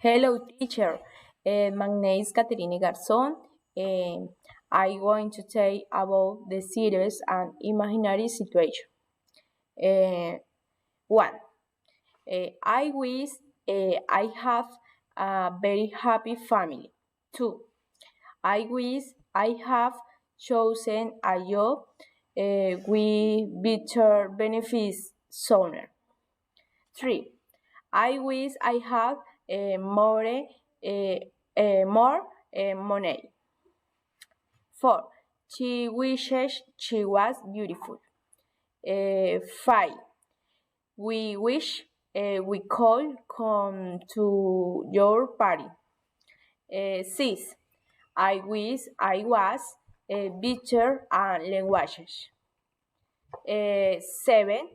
Hello, teacher. My name is Caterine Garzón. I'm going to tell about the serious and imaginary situation. One, I wish I have a very happy family. Two, I wish I have chosen a job with better benefits sooner. Three, I wish I had more money. 4. She wishes she was beautiful. 5. We wish we could come to your party. 6. I wish I was better at languages. 7.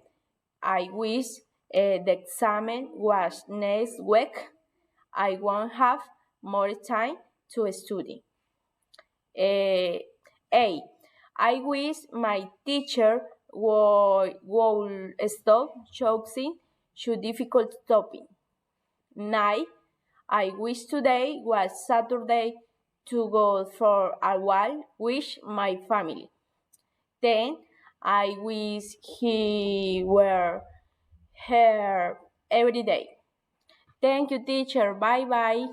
I wish the exam was next week. I won't have more time to study. 8. I wish my teacher would stop choosing so difficult topic. 9. I wish today was Saturday to go for a walk with my family. 10. I wish he were here every day. Thank you, teacher. Bye-bye.